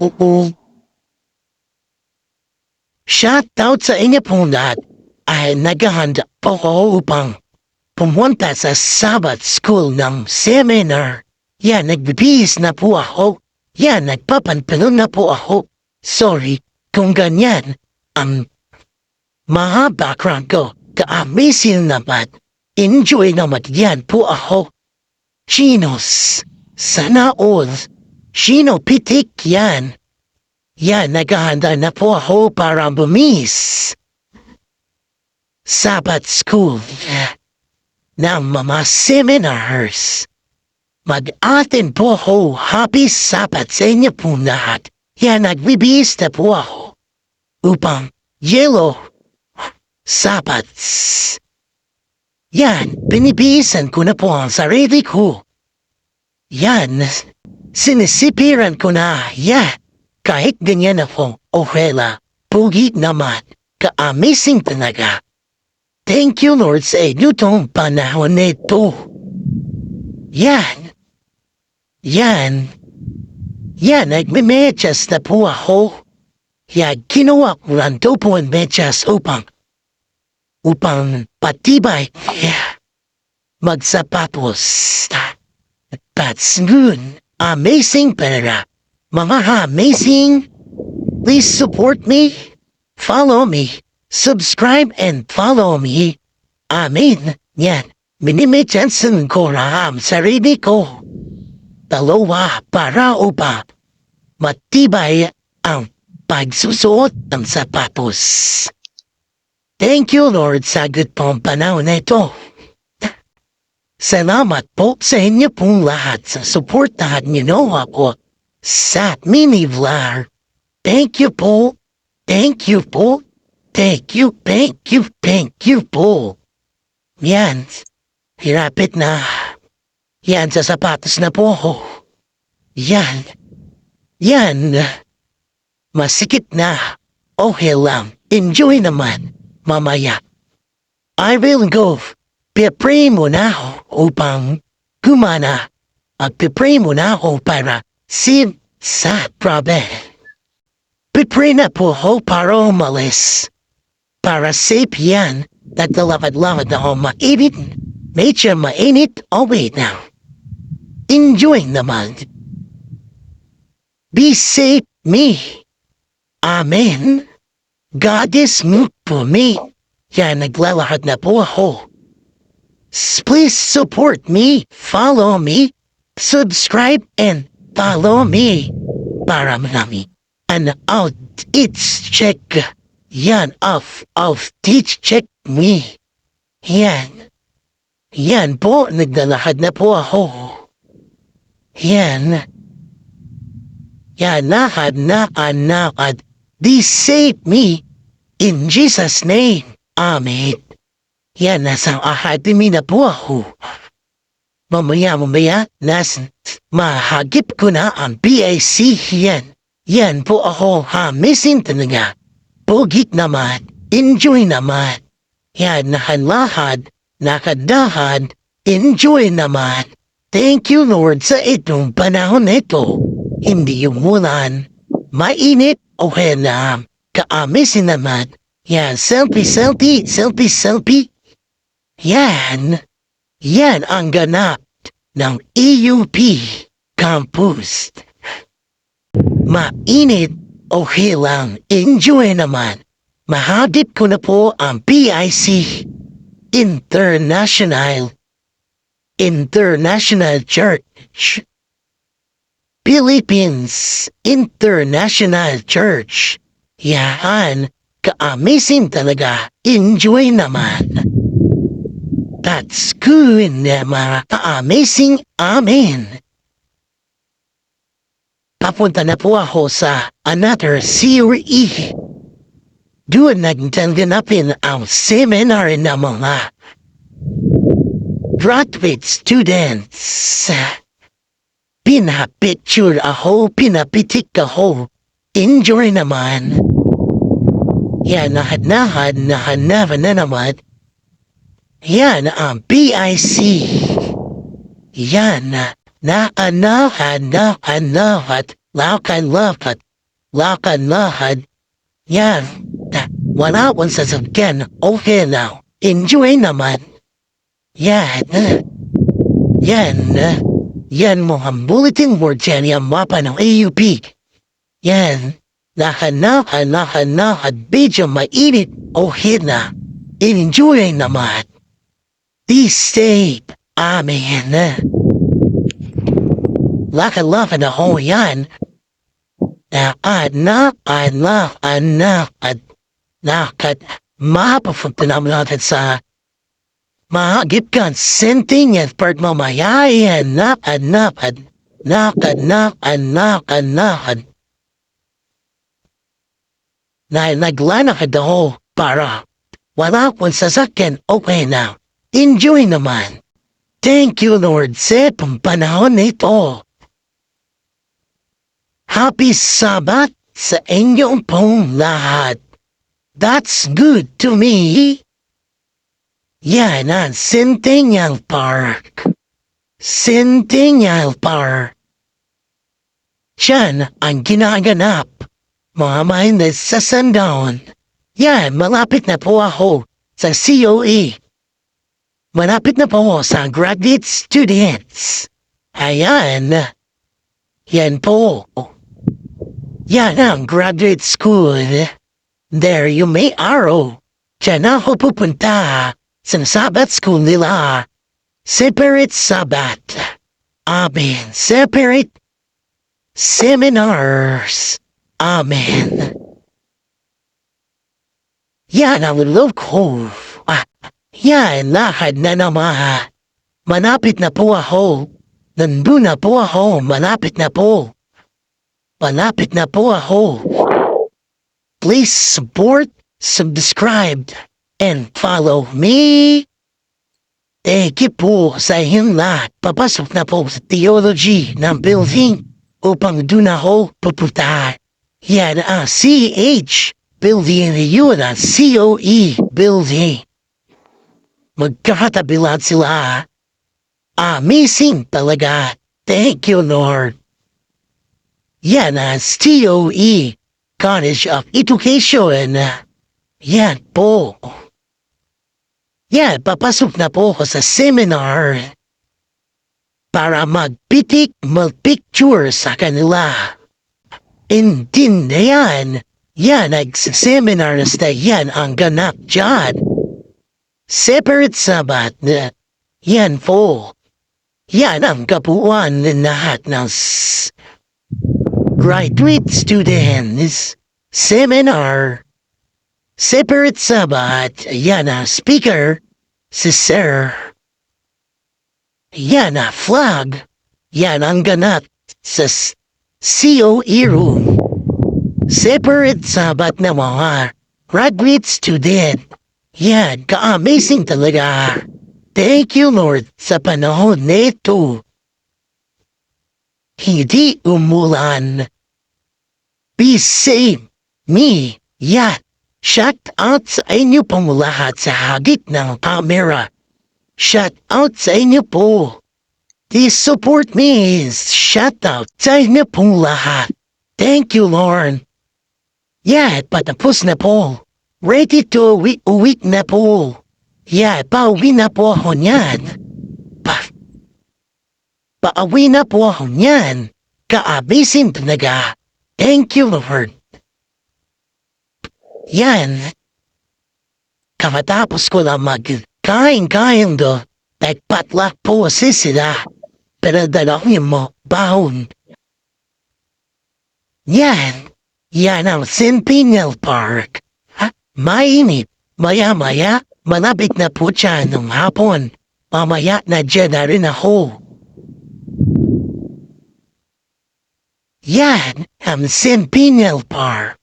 Oo. Shoutout sa inyo pong lahat ay naghahanda po ako upang pumunta sa Sabbath School ng seminar. Yan, nagbibihis na po ako. Yan, nagpapantalon na po ako. Sorry kung ganyan ang mga background ko. Ka-amazing naman. Enjoy naman yan po ako. Chinos, sana all. Chino pitik yan. Yan, naghahanda na po ako para bumis. Sabbath School ng mga seminars. Mag-atin po ako. Happy Sabbath sa inyo po lahat. Yan, nagbibihis na po ako upang yellow Sabbaths. Yan, binibihisan ko na po ang sarili ko. Yan, sinisipiran ko na. Yan, kahit ganyan ako, ohela, pugi naman, ka-amazing talaga. Thank you Lord sa inyo tong panahon nito. Yan. Yan, nagme-medyas na po ako. Yan, kinuha ko lang daw po ang medyas upang patibay. Magsapatos. That's good. Amazing pera. Mga amazing. Please support me. Follow me. Subscribe and follow me. Amen. Yan. Minimedyansan ko na ang sarili ko. Dalawa para upang matibay ang pagsusuot ng sapatos. Thank you Lord sa good pong panahon na ito. Salamat po sa inyo pong lahat sa suportahan niyo ako sa mini vlog. Thank you po. Thank you po. Thank you po. Yan. Hirapit na. Yan, sa sapatos na po ako. Yan. Masikip na. Okay lang. Enjoy naman. Mamaya. I will go. Pipray muna ako upang gumana. At pipray muna ako para sa problem. Pipray na po ako para umalis. Para safe yan. Tatalapad-lapad ako mainit. Medyo mainit. Oh wait now. Enjoy naman. Be safe me. Amen. God is good for me. Yan, naglalakad na po ako. Please support me, follow me, subscribe and follow me. Para marami. And out, it's check. Yan, off, teach check me. Yan po, naglalakad na po ako. Yan, lakad. Be save me in Jesus' name. Amen. Yan, nasa ahadimi na po ako. Mamaya, mahagip ko na ang PIC. Yan po ako, missing talaga. Pugit naman, enjoy naman. Yan, nakadahad, enjoy naman. Thank you Lord sa itong panahon nito. Hindi yung ulan, mainit o henam. Kaamisin naman. Yan, selfie. Yan ang ganap ng EUP Campus. Mainit o hilang, enjoy naman. Mahagip ko na po ang PIC International Church. Philippines International Church. Yan, ka-amazing talaga. Enjoy naman. That's good na mga ka-amazing. Amen. Papunta na po ako sa another series. Doon nagtanggapin ang seminar ng mga graduate students. Pinapicture ako, pinapitik ako. Enjoy naman. Yan, nahanap na naman. Yan ang PIC. Yan, naanahan, lakan-lakat. lakad-lakad. Yan, wala akong sasakyan, okay now. Enjoy naman. Yan, yan mo ang bulletin board yan, yung mapa ng AUP. Yan, lakad, medyo mainit, okay na. Enjoy naman. Be safe, amen. Lakad ako yan. Lakad. Mapapunta naman natin sa mahagip kan senting at part mamaya yan. Lakad. Naglanakad ako para wala akong sasakyan, okay na. Enjoy naman. Thank you, Lord, sa panahon nito. Happy Sabbath sa inyong pong lahat. That's good to me. Yan ang Centennial Park. Centennial Park. Siyan ang ginaganap. Mga minded sa Sundown. Yan, malapit na po ako sa COE. Malapit na po ako sa graduate students. Ayan. Yan po. Yan ang graduate school. There you may arrow. Diyan ako pupunta sa Sabbath school nila. Separate Sabbath. Amen. Separate seminars. Amen. Yan ang loob ko. Yan, lakad na naman. Malapit na po ako. Nandun na po ako. Malapit na po ako. Please support, subscribe, and follow me. Thank you po sa inyong lahat. Papasok na po sa theology ng building upang doon ako pupunta. Yan ang CH building, yun ang COE building. Magkakatabi lang sila. Amazing talaga. Thank you, Lord. Yan ang COE, College of Education. Yan po. Yan, papasok na po ako sa seminar para magpicture sa kanila. Intindihan. Yan, nagsiseminar na yan ang ganap dyan. Separate Sabbath. Yan po. Yan ang kapuan ng lahat ng graduate students. Seminar. Separate Sabbath. Yan ang speaker. Si Sir. Yan ang flag. Yan ang ganap sa COE room. Separate Sabbath na mga graduate student. Yan, ka-amazing talaga. Thank you, Lord, sa panahon nito. Hindi umulan. Be safe. Me. Yan. Shout out sa inyo pong lahat sa hagit ng camera. Shout out sa inyo po. Please support me. Shout out sa inyo pong lahat. Thank you, Lord. Yan, patapos na po. Ready to uwi na po. Yeah, pauwi na po ako niyan. Pauwi na po ako niyan. Ka-amazing talaga. Thank you, Lord. Yan. Kamatapos ko lang magkain-kain do. Nagpatlak po sila. Pero dalawin mo, baon. Yan. Yan ang Centennial Park. Mainit. Maya-maya, malapit na po siya ng hapon. Mamaya na dyan na rin ako. Yan ang Centennial Park.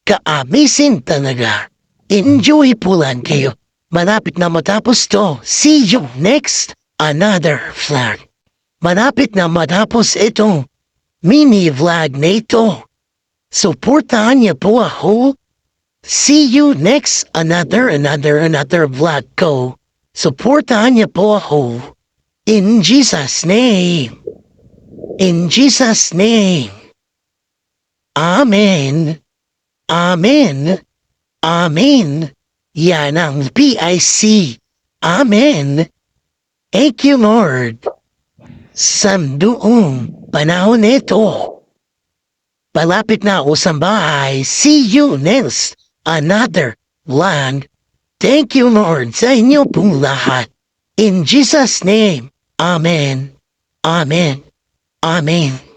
Ka-amazing talaga. Enjoy po lang kayo. Malapit na matapos to. See you next another vlog. Malapit na matapos itong mini vlog na ito. Supportahan niyo po ako. See you next another vlog ko. Supportahan niyo po ako. In Jesus' name. In Jesus' name. Amen. Amen. Amen. Yan ang PIC. Amen. Thank you, Lord. Sa doong panahon nito, palapit na ako sa bahay. See you next another land. Thank you, Lord, sa inyo pong lahat. In Jesus' name, Amen. Amen. Amen.